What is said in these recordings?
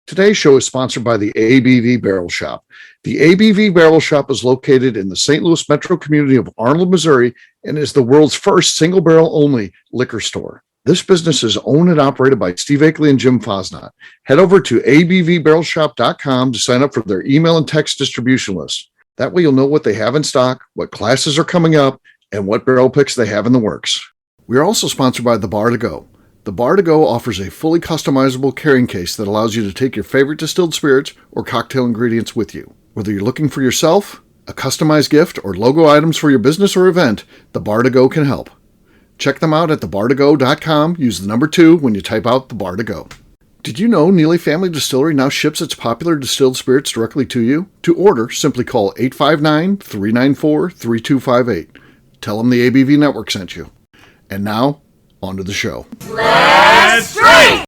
Today's show is sponsored by the ABV Barrel Shop. The ABV Barrel Shop is located in the St. Louis metro community of Arnold, Missouri, and is the world's first single barrel only liquor store. This business is owned and operated by Steve Akeley and Jim Fosnot. Head over to abvbarrelshop.com to sign up for their email and text distribution list. That way you'll know what they have in stock, what classes are coming up, and what barrel picks they have in the works. We are also sponsored by The Bar to Go. The Bar to Go offers a fully customizable carrying case that allows you to take your favorite distilled spirits or cocktail ingredients with you. Whether you're looking for yourself, a customized gift, or logo items for your business or event, The Bar to Go can help. Check them out at thebar2go.com. Use the number 2 when you type out The Bar to Go. Did you know Neely Family Distillery now ships its popular distilled spirits directly to you? To order, simply call 859-394-3258. Tell them the ABV Network sent you. And now, on to the show. Let's drink!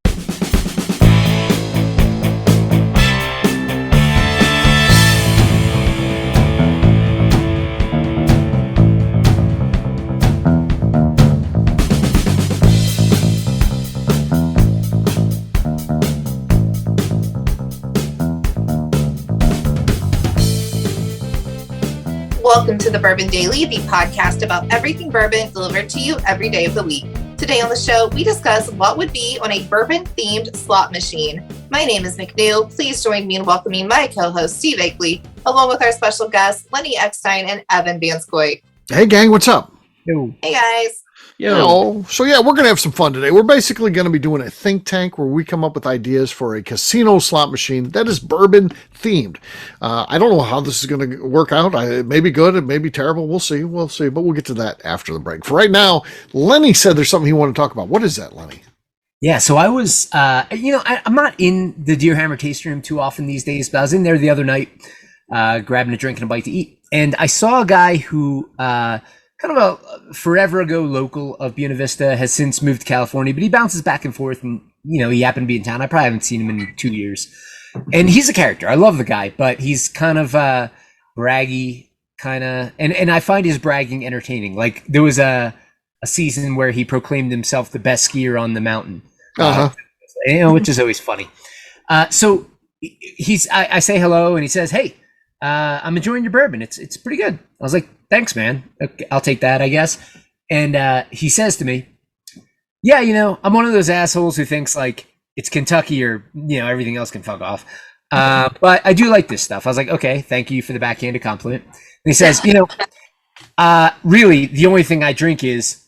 Welcome to the Bourbon Daily, the podcast about everything bourbon delivered to you every day of the week. Today on the show, we discuss what would be on a bourbon-themed slot machine. My name is McNew. Please join me in welcoming my co-host, Steve Akeley, along with our special guests, Lenny Eckstein and Evan Banskoy. Hey, gang, what's up? Yo. Hey, guys. Yo. So, we're going to have some fun today. We're basically going to be doing a think tank where we come up with ideas for a casino slot machine that is bourbon-themed. I don't know how this is going to work out. It may be good. It may be terrible. We'll see. But we'll get to that after the break. For right now, Lenny said there's something he wanted to talk about. What is that, Lenny? Yeah, so I was, I'm not in the Deer Hammer tasting room too often these days, but I was in there the other night grabbing a drink and a bite to eat. And I saw a guy who... kind of a forever ago local of Buena Vista, has since moved to California, but he bounces back and forth, and he happened to be in town. I probably haven't seen him in 2 years, and he's a character. I love the guy, but he's kind of braggy, and I find his bragging entertaining. Like there was a season where he proclaimed himself the best skier on the mountain, which is always funny. So I say hello, and he says, "Hey, I'm enjoying your bourbon. It's pretty good." I was like, "Thanks, man. Okay, I'll take that, I guess." And he says to me, "Yeah, I'm one of those assholes who thinks like it's Kentucky or everything else can fuck off. But I do like this stuff." I was like, "Okay, thank you for the backhanded compliment." And he says, "Really, the only thing I drink is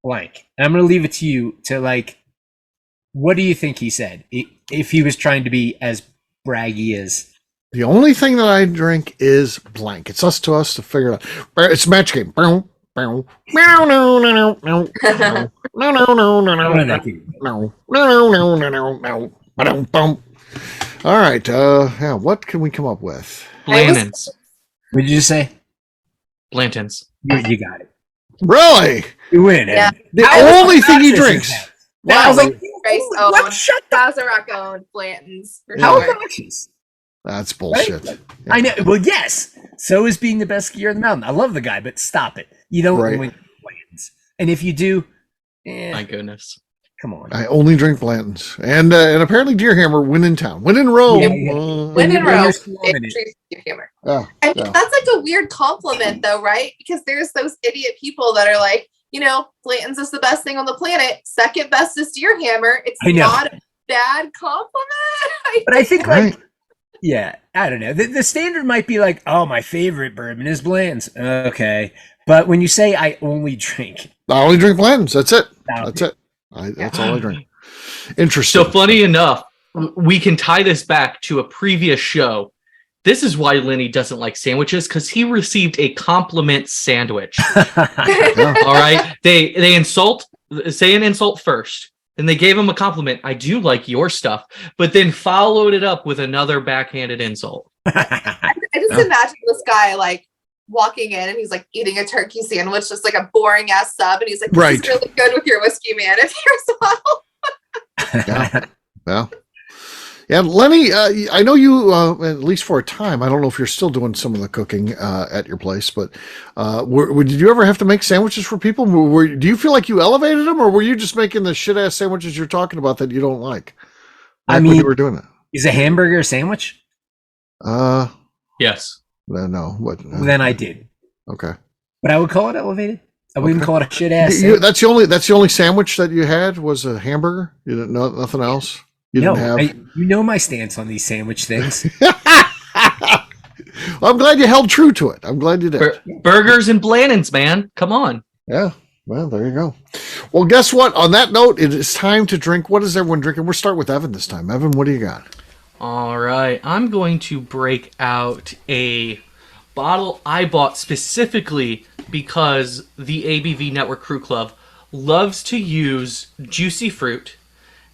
blank." And I'm gonna leave it to you to like, what do you think he said if he was trying to be as braggy as? The only thing that I drink is blank. It's us to figure it out. It's a match game. All right. What can we come up with? Blanton's. What did you say? Blanton's. You got it. Really? You win. Yeah. The only thing he drinks. Wow. I was like, what? Shut the Sazerac owned Blanton's. How obnoxious. That's bullshit. Right? Yeah. I know. Well, yes. So is being the best skier in the mountain. I love the guy, but stop it. You don't win Blanton's. And if you do, my goodness. Come on. I only drink Blanton's. And apparently Deer Hammer, when in town. When in Rome. When in Rome. Deer Hammer. Yeah, I mean, that's like a weird compliment though, right? Because there's those idiot people that are like, Blanton's is the best thing on the planet. Second best is Deer Hammer. It's not a bad compliment. But I think yeah, I don't know. The standard might be like, oh, my favorite bourbon is Blanton's. Okay. But when you say I only drink Blanton's, that's it. That's it. That's all I drink. Interesting. So funny enough, we can tie this back to a previous show. This is why Lenny doesn't like sandwiches, because he received a compliment sandwich. All right. They say an insult first. And they gave him a compliment. "I do like your stuff," but then followed it up with another backhanded insult. I just imagine this guy like walking in and he's like eating a turkey sandwich, just like a boring ass sub, and he's like, "This is really good with your whiskey, man. If you're well." Yeah, Lenny, I know you, at least for a time, I don't know if you're still doing some of the cooking at your place, but did you ever have to make sandwiches for people? Do you feel like you elevated them, or were you just making the shit-ass sandwiches you're talking about that you don't like? I mean, when you were doing it? Is a hamburger a sandwich? Yes. No. What? Then I did. Okay. But I would call it elevated. I wouldn't call it a shit ass. That's the only sandwich that you had was a hamburger. You didn't know nothing else. You didn't have. You know my stance on these sandwich things. Well, I'm glad you held true to it. I'm glad you did. Burgers and Blannon's, man. Come on. Yeah. Well, there you go. Well, guess what? On that note, it is time to drink. What is everyone drinking? We'll start with Evan this time. Evan, what do you got? All right. I'm going to break out a bottle I bought specifically because the ABV Network Crew Club loves to use juicy fruit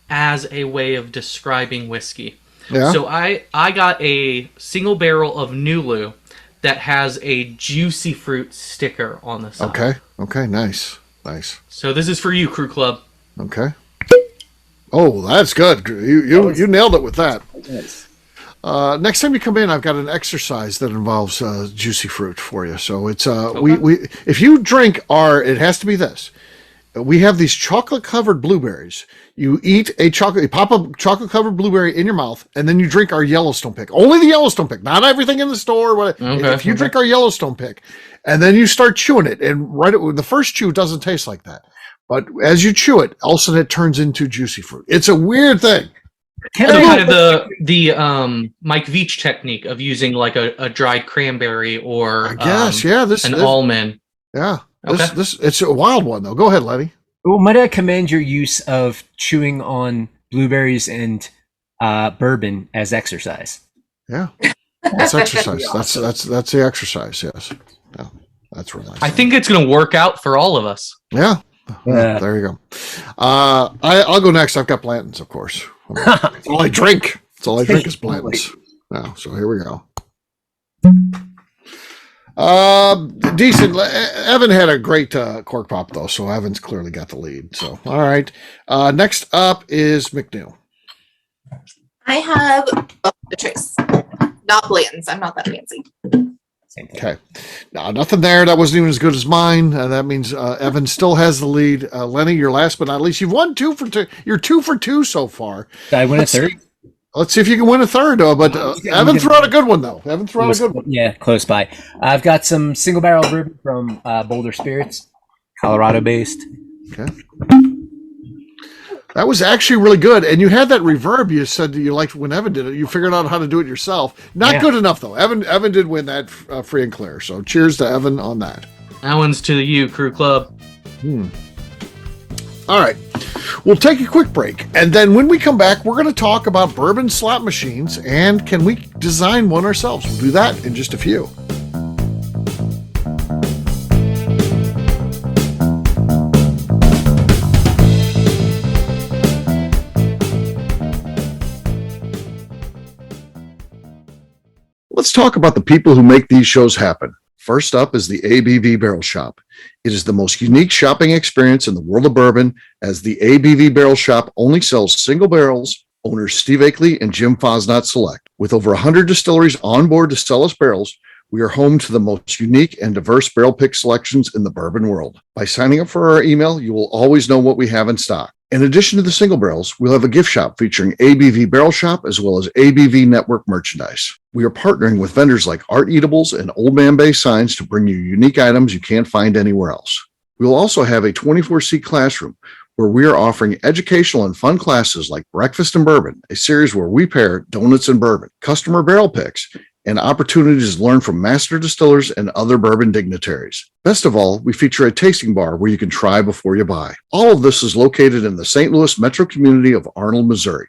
as a way of describing whiskey. Yeah. So I got a single barrel of Nulu that has a juicy fruit sticker on the side. Okay. Nice. So this is for you, Crew Club. Okay. Oh, that's good. You nailed it with that. Yes. Next time you come in, I've got an exercise that involves juicy fruit for you. So it's Okay. we if you drink it has to be this. We have these chocolate covered blueberries. You pop a chocolate covered blueberry in your mouth, and then you drink our Yellowstone pick. Only the Yellowstone pick, not everything in the store. If you drink our Yellowstone pick, and then you start chewing it, and the first chew doesn't taste like that, but as you chew it, all of a sudden it turns into juicy fruit. It's a weird thing. Kind of the Mike Veach technique of using like a dried cranberry or I guess, an almond. Yeah. Okay. It's a wild one though. Go ahead, Lenny. Well, might I commend your use of chewing on blueberries and bourbon as exercise? Yeah, that's exercise. That's the exercise. Yes. Yeah, that's real nice. I think it's going to work out for all of us. Yeah. There you go. I'll go next. I've got Blanton's, of course. That's all I drink. That's all I drink is Blanton's. Now, so here we go. Decent. Evan had a great cork pop though, so Evan's clearly got the lead. So all right. Next up is McNew. I have the choice, not Blanton's. I'm not that fancy. Okay. No, nothing there. That wasn't even as good as mine. That means Evan still has the lead. Lenny, you're last but not least. You've won 2 for 2. You're 2 for 2 so far. Did I win a third? Let's see if you can win a third, but Evan threw out a good one, though. Yeah, close by. I've got some single barrel bourbon from Boulder Spirits, Colorado based. Okay. That was actually really good. And you had that reverb you said you liked when Evan did it. You figured out how to do it yourself. Not good enough, though. Evan did win that free and clear. So cheers to Evan on that. That one's to you, Crew Club. All right. We'll take a quick break, and then when we come back, we're going to talk about bourbon slot machines and can we design one ourselves. We'll do that in just a few. Let's talk about the people who make these shows happen. First up is the ABV Barrel Shop. It is the most unique shopping experience in the world of bourbon, as the ABV Barrel Shop only sells single barrels. Owners Steve Akeley and Jim Fosnot select. With over 100 distilleries on board to sell us barrels, we are home to the most unique and diverse barrel pick selections in the bourbon world. By signing up for our email, you will always know what we have in stock. In addition to the single barrels, we'll have a gift shop featuring ABV Barrel Shop as well as ABV Network merchandise. We are partnering with vendors like Art Eatables and Old Man Bay Signs to bring you unique items you can't find anywhere else. We will also have a 24-seat classroom where we are offering educational and fun classes like Breakfast and Bourbon, a series where we pair donuts and bourbon, customer barrel picks, and opportunities to learn from master distillers and other bourbon dignitaries. Best of all, we feature a tasting bar where you can try before you buy. All of this is located in the St. Louis metro community of Arnold, Missouri.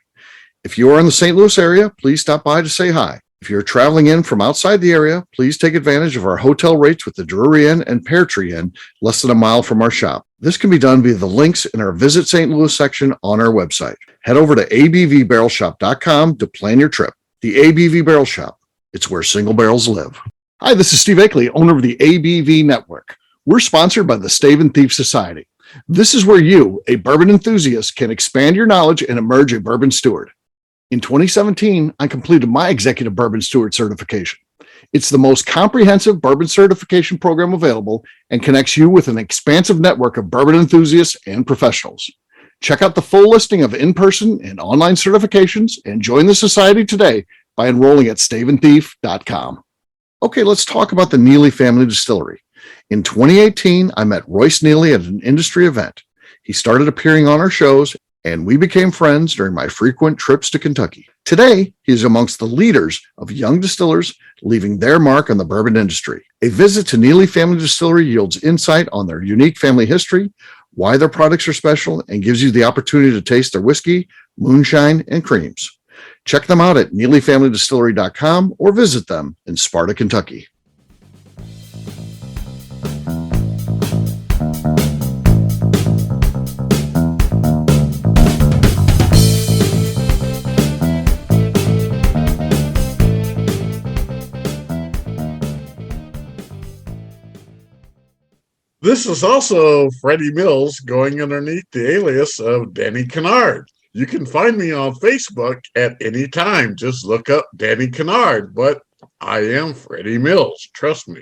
If you are in the St. Louis area, please stop by to say hi. If you're traveling in from outside the area, please take advantage of our hotel rates with the Drury Inn and Pear Tree Inn, less than a mile from our shop. This can be done via the links in our Visit St. Louis section on our website. Head over to abvbarrelshop.com to plan your trip. The ABV Barrel Shop. It's where single barrels live. Hi, this is Steve Akeley, owner of the ABV Network. We're sponsored by the Stave and Thief Society. This is where you, a bourbon enthusiast, can expand your knowledge and emerge a bourbon steward. In 2017, I completed my Executive Bourbon Steward certification. It's the most comprehensive bourbon certification program available and connects you with an expansive network of bourbon enthusiasts and professionals. Check out the full listing of in-person and online certifications and join the society today by enrolling at staveandthief.com. Okay, let's talk about the Neely Family Distillery. In 2018, I met Royce Neely at an industry event. He started appearing on our shows, and we became friends during my frequent trips to Kentucky. Today, he is amongst the leaders of young distillers leaving their mark on the bourbon industry. A visit to Neely Family Distillery yields insight on their unique family history, why their products are special, and gives you the opportunity to taste their whiskey, moonshine, and creams. Check them out at NeelyFamilyDistillery.com or visit them in Sparta, Kentucky. This is also Freddie Mills going underneath the alias of Danny Kennard. You can find me on Facebook at any time. Just look up Danny Kennard, but I am Freddie Mills. Trust me.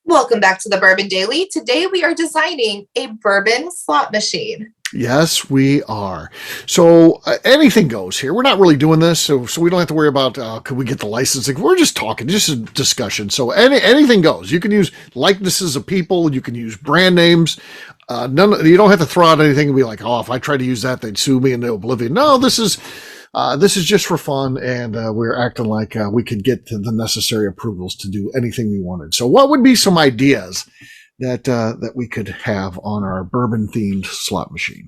Welcome back to the Bourbon Daily. Today we are designing a bourbon slot machine. Yes, we are. So anything goes here. We're not really doing this, so we don't have to worry about could we get the licensing. We're just talking, just a discussion. So anything goes. You can use likenesses of people. You can use brand names. You don't have to throw out anything and be like, oh, if I try to use that, they'd sue me into oblivion. No, this is just for fun, and we're acting like we could get to the necessary approvals to do anything we wanted. So what would be some ideas that we could have on our bourbon-themed slot machine?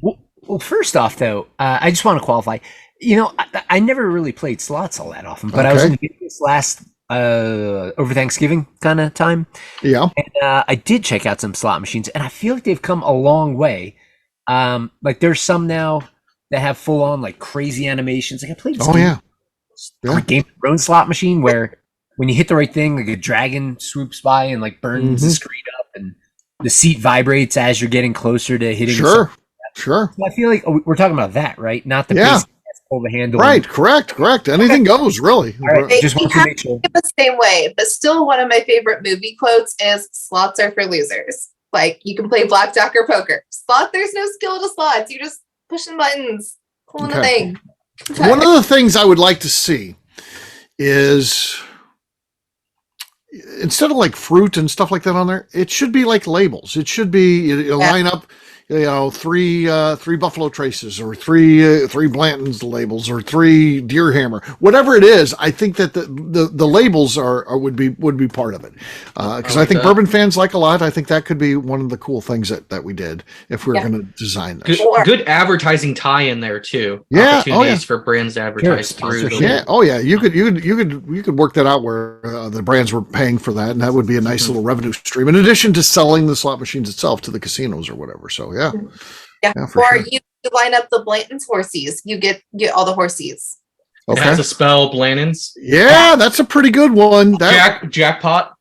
Well, first off, though, I just want to qualify. You know, I never really played slots all that often, but I was in Vegas last over Thanksgiving kind of time. Yeah. And I did check out some slot machines, and I feel like they've come a long way. Like there's some now that have full on like crazy animations. Like I played this Game of Thrones slot machine where when you hit the right thing, like a dragon swoops by and like burns the screen up, and the seat vibrates as you're getting closer to hitting. Sure. So I feel like we're talking about that, right? Not the basic pull the handle. Right. Correct. Anything goes, really. All right. Just want to make sure. The same way, but still, one of my favorite movie quotes is "Slots are for losers." Like you can play blackjack or poker. Slot, there's no skill to slots. You're just pushing buttons, pulling a thing. One of the things I would like to see is, instead of like fruit and stuff like that on there, it should be like labels. It should be line up, three Buffalo Traces, or three Blanton's labels, or three Deer Hammer, whatever it is. I think that the labels would be part of it, because I think bourbon fans like a lot. I think that could be one of the cool things that we did if we were going to design this. Good advertising tie in there too. Yeah. Opportunities for brands to advertise through. You could work that out where the brands were paying for that, and that would be a nice little revenue stream in addition to selling the slot machines itself to the casinos or whatever. So or sure. You line up the Blanton's horsies. You get all the horsies. Okay. It has a spell Blanton's. Yeah, that's a pretty good one. Jackpot.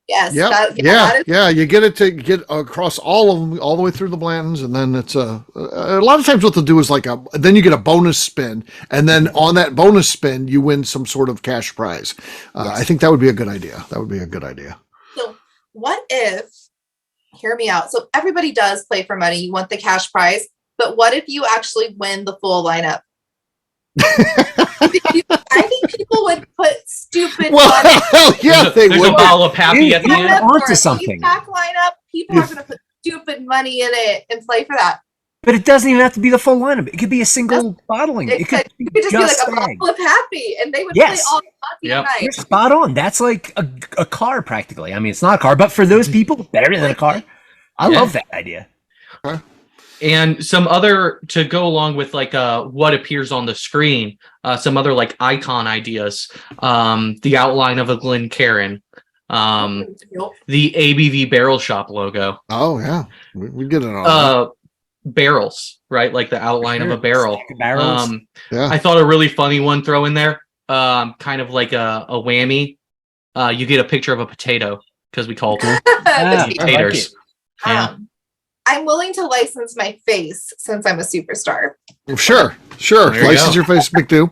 Yes. Yeah. You get it to get across all of them, all the way through the Blantons, and then it's a lot of times what they'll do is then you get a bonus spin, and then on that bonus spin you win some sort of cash prize. I think that would be a good idea. So what if? Hear me out. So everybody does play for money. You want the cash prize, but what if you actually win the full lineup? I think people would put stupid money. Yeah, they There's would. a bottle of Pappy at the end. Onto something. Pack lineup, people are going to put stupid money in it and play for that. But it doesn't even have to be the full lineup. It could be a single bottling. It could just be like a bottle of Happy, and they would play all the night. You're spot on. That's like a car practically. I mean, it's not a car, but for those people, better than a car. I love that idea. And some other, to go along with like what appears on the screen, some other like icon ideas. The outline of a Glencairn. The ABV Barrel Shop logo. Oh yeah, we get it on. Barrels, right? Like the outline of a barrel. I thought a really funny one throw in there, kind of like a whammy. You get a picture of a potato because we call them potatoes. I'm willing to license my face since I'm a superstar. Sure. There you License go. your face, McNew.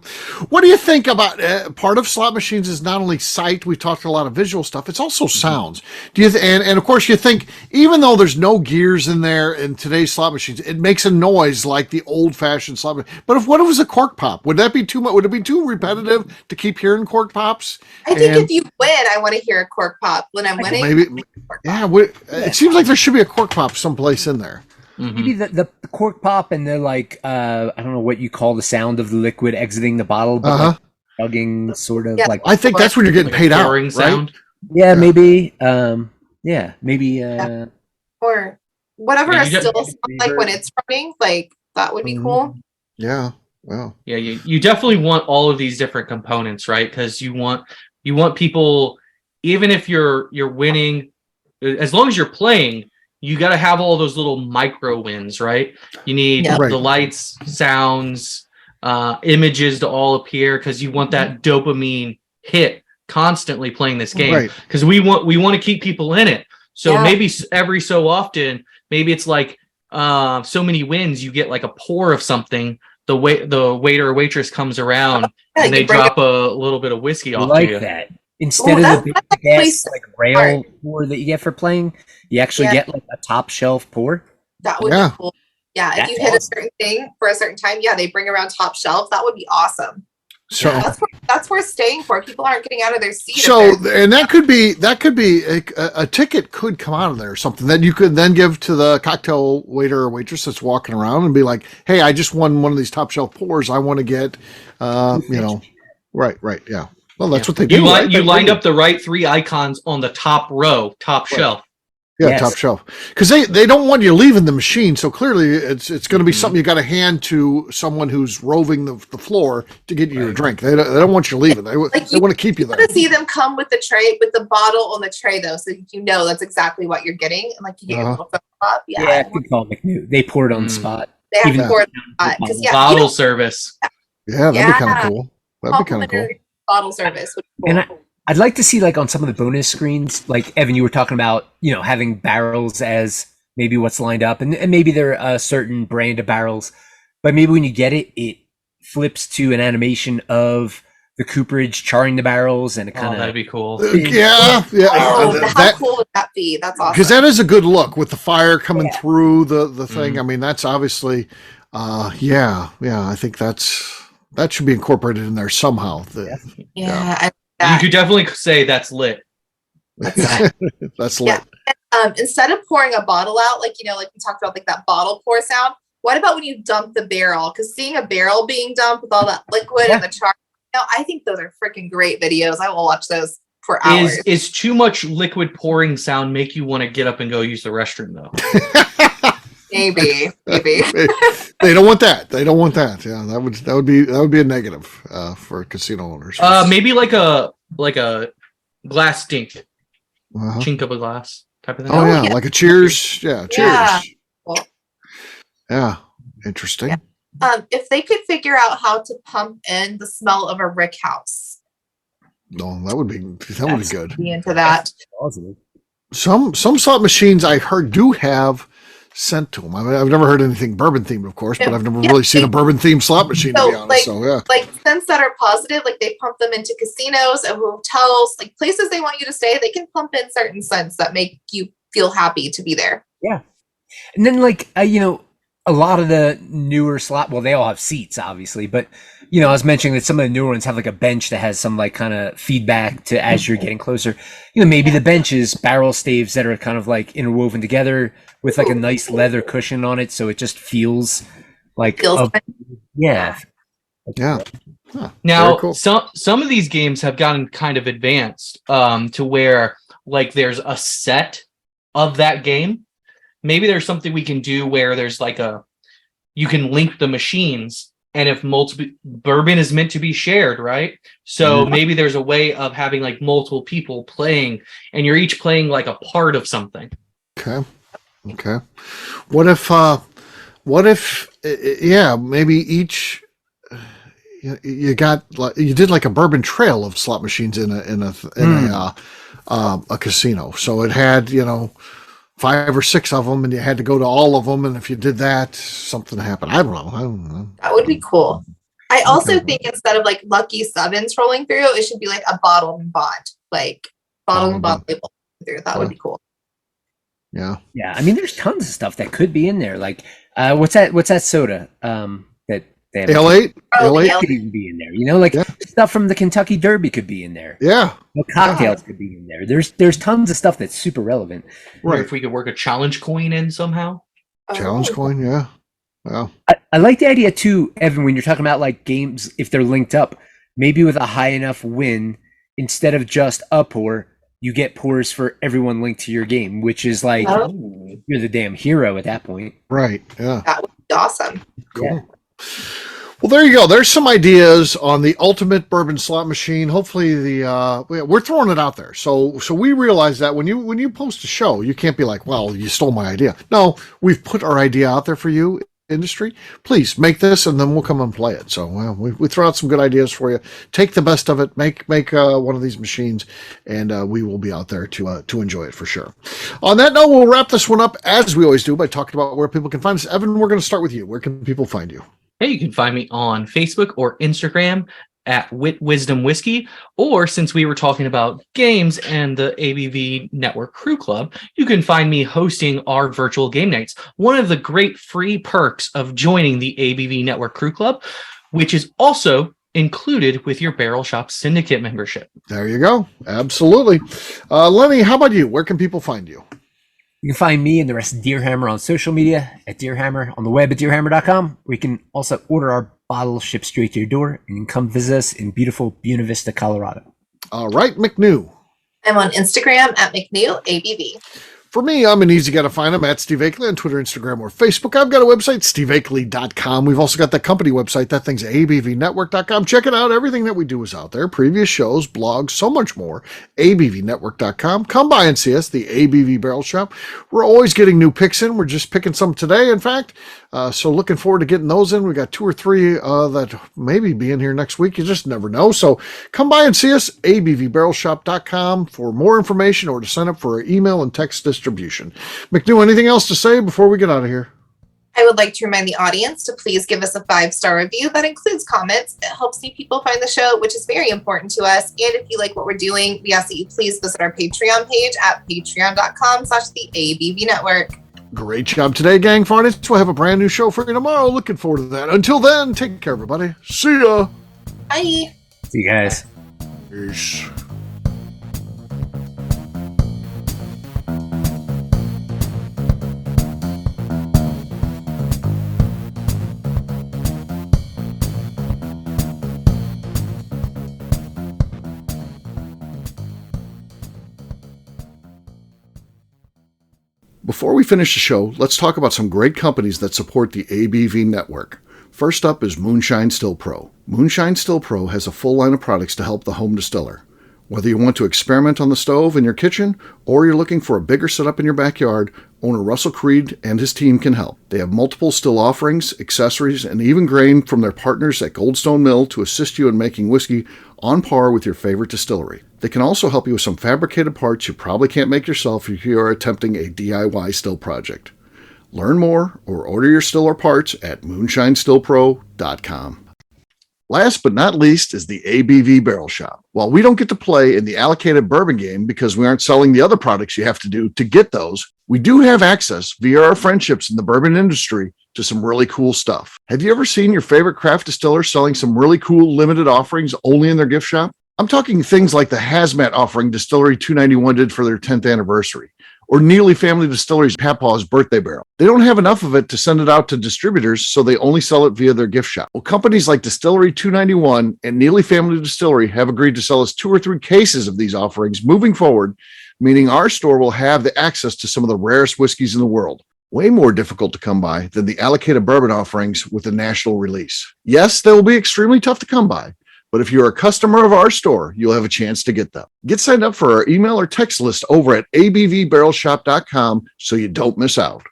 What do you think about part of slot machines is not only sight, we talked a lot of visual stuff, it's also sounds. Do you and of course you think even though there's no gears in there in today's slot machines, it makes a noise like the old fashioned slot machine. But what if it was a cork pop? Would that be too much? Would it be too repetitive to keep hearing cork pops? I think if you win, I want to hear a cork pop. When I'm winning, Maybe, yeah, it seems like there should be a cork pop someplace in there. Maybe the cork pop and they're like I don't know what you call the sound of the liquid exiting the bottle, but like chugging sort of like. I think that's when you're getting paid out, right? Sound. Yeah, maybe. Maybe. or whatever Yeah, a you just- still sounds like when it's running, like that would be cool. Yeah. Well. Yeah, you definitely want all of these different components, right? Because you want people, even if you're winning, as long as you're playing, you got to have all those little micro wins, right? You need Yeah. Right. the lights, sounds, images to all appear because you want that dopamine hit constantly playing this game Right. because we want to keep people in it. So Yeah. maybe every so often, maybe it's like so many wins, you get like a pour of something. The waiter or waitress comes around and they you bring drop a little bit of whiskey I off like to you. that. Instead Well, of the that's big actually ass like rail pour that you get for playing, you actually get like a top shelf pour. That would Yeah. be cool. Yeah, if That's you hit awesome. a certain thing for a certain time, they bring around top shelf. That would be awesome. So. That's worth staying for. People aren't getting out of their seat. So, and that could be a ticket could come out of there or something that you could then give to the cocktail waiter or waitress that's walking around and be like, "Hey, I just won one of these top shelf pours. I want to get, right, yeah. Well, that's what they do. You right? you They lined do. up the right three icons on the top row, top shelf. Yeah, Yes. top shelf. Because they don't want you leaving the machine. So clearly, it's going to be something you got to hand to someone who's roving the floor to get you your drink. They don't want you leaving. They want to keep you I there. want to see them come with the tray, with the bottle on the tray, though, so you know that's exactly what you're getting, and like you get your little photo up. Yeah, good call, McNew. They pour it on the spot. They have Even- to pour it because Bottle service. Yeah, that'd be kind of cool. That'd be kind of cool. complimentary bottle service would be And cool. I'd like to see like on some of the bonus screens, like Evan, you were talking about, having barrels as maybe what's lined up, and maybe they're a certain brand of barrels, but maybe when you get it, it flips to an animation of the cooperage charring the barrels, and it kind That'd of be cool. Yeah. How cool would that be? That's awesome. Because that is a good look with the fire coming through the thing. I mean, that's obviously, I think that should be incorporated in there somehow. You could definitely say that's lit. That's lit. Instead of pouring a bottle out, like we talked about, like that bottle pour sound. What about when you dump the barrel? Because seeing a barrel being dumped with all that liquid and the char, I think those are freaking great videos. I will watch those for hours. Is too much liquid pouring sound make you want to get up and go use the restroom though? Maybe. They don't want that. They don't want that. Yeah, that would be a negative for casino owners. Maybe like a glass dink, Uh-huh. chink of a glass type of thing. Oh yeah, like a cheers. Yeah, cheers. Yeah. Cool. Yeah, interesting. Yeah. If they could figure out how to pump in the smell of a rick house, No, that would be good. be into that. positive. Some slot machines I heard do have sent to them. I mean, I've never heard anything bourbon themed, of course, but I've never really seen a bourbon themed slot machine to be honest. Like scents that are positive, like they pump them into casinos and hotels, like places they want you to stay. They can pump in certain scents that make you feel happy to be there. Yeah, and then a lot of the newer slot, well, they all have seats, obviously, but I was mentioning that some of the newer ones have like a bench that has some like kind of feedback to as you're getting closer. Maybe the bench is barrel staves that are kind of like interwoven together with like a nice leather cushion on it, so it just feels like yeah. Yeah. Huh, Now, cool. some of these games have gotten kind of advanced to where like there's a set of that game. Maybe there's something we can do where there's like you can link the machines, and if multiple bourbon is meant to be shared, right? So maybe there's a way of having like multiple people playing, and you're each playing like a part of something. Okay. What if maybe each you did like a bourbon trail of slot machines in a casino. So it had, 5 or 6 of them and you had to go to all of them. And if you did that, something happened. I don't know. That would be cool. I also think instead of like lucky sevens rolling through, it should be like a bottle and bond, like bottle and bond label through. That would be cool. Yeah. Yeah. I mean, there's tons of stuff that could be in there. Like, what's that soda? That they have L8? L8 could even be in there. You know, like stuff from the Kentucky Derby could be in there. Yeah. Cocktails could be in there. There's tons of stuff that's super relevant. Right. If we could work a challenge coin in somehow. Challenge coin, yeah. Wow. I like the idea too, Evan, when you're talking about like games, if they're linked up, maybe with a high enough win, instead of just a pour, you get pours for everyone linked to your game, which is like you're the damn hero at that point. Right. Yeah. That would be awesome. Cool. Yeah. Well, there you go. There's some ideas on the ultimate bourbon slot machine. Hopefully we're throwing it out there. So we realize that when you post a show, you can't be like, well, you stole my idea. No, we've put our idea out there for you, industry. Please make this and then we'll come and play it. So we throw out some good ideas for you. Take the best of it. Make one of these machines and we will be out there to enjoy it for sure. On that note, we'll wrap this one up as we always do by talking about where people can find us. Evan, we're going to start with you. Where can people find you? Hey, you can find me on Facebook or Instagram at Wit Wisdom Whiskey, or since we were talking about games and the ABV Network Crew Club, you can find me hosting our virtual game nights. One of the great free perks of joining the ABV Network Crew Club, which is also included with your Barrel Shop Syndicate membership. There you go. Absolutely. Lenny, how about you? Where can people find you? You can find me and the rest of Deerhammer on social media at Deerhammer, on the web at deerhammer.com, where you can also order our bottle shipped straight to your door, and you can come visit us in beautiful Buena Vista, Colorado. All right, McNew. I'm on Instagram at McNew ABV. For me, I'm an easy guy to find. I'm at Steve Akeley on Twitter, Instagram, or Facebook. I've got a website, steveakeley.com. We've also got the company website. That thing's abvnetwork.com. Check it out. Everything that we do is out there. Previous shows, blogs, so much more. abvnetwork.com. Come by and see us, the ABV Barrel Shop. We're always getting new picks in. We're just picking some today, in fact. So looking forward to getting those in. We got 2 or 3 that maybe be in here next week. You just never know. So come by and see us, abvbarrelshop.com, for more information or to sign up for our email and text distribution. McNew, anything else to say before we get out of here? I would like to remind the audience to please give us a 5-star review. That includes comments. It helps new people find the show, which is very important to us. And if you like what we're doing, we ask that you please visit our Patreon page at patreon.com/the ABV Network. Great job today, gang. Farnets. We'll have a brand new show for you tomorrow. Looking forward to that. Until then, take care, everybody. See ya. Bye. See you guys. Peace. Before we finish the show, let's talk about some great companies that support the ABV network. First up is Moonshine Still Pro. Moonshine Still Pro has a full line of products to help the home distiller. Whether you want to experiment on the stove in your kitchen or you're looking for a bigger setup in your backyard, owner Russell Creed and his team can help. They have multiple still offerings, accessories, and even grain from their partners at Goldstone Mill to assist you in making whiskey on par with your favorite distillery. They can also help you with some fabricated parts you probably can't make yourself if you are attempting a DIY still project. Learn more or order your still or parts at moonshinestillpro.com. Last but not least is the ABV Barrel Shop. While we don't get to play in the allocated bourbon game because we aren't selling the other products you have to do to get those, we do have access via our friendships in the bourbon industry to some really cool stuff. Have you ever seen your favorite craft distiller selling some really cool limited offerings only in their gift shop? I'm talking things like the Hazmat offering Distillery 291 did for their 10th anniversary, or Neely Family Distillery's Papaw's birthday barrel. They don't have enough of it to send it out to distributors, so they only sell it via their gift shop. Well, companies like Distillery 291 and Neely Family Distillery have agreed to sell us 2 or 3 cases of these offerings moving forward, meaning our store will have the access to some of the rarest whiskeys in the world. Way more difficult to come by than the allocated bourbon offerings with a national release. Yes, they will be extremely tough to come by, but if you're a customer of our store, you'll have a chance to get them. Get signed up for our email or text list over at abvbarrelshop.com so you don't miss out.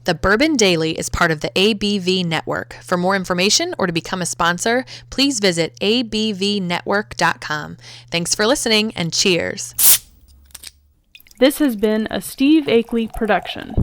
The Bourbon Daily is part of the ABV Network. For more information or to become a sponsor, please visit abvnetwork.com. Thanks for listening and cheers. This has been a Steve Akeley production.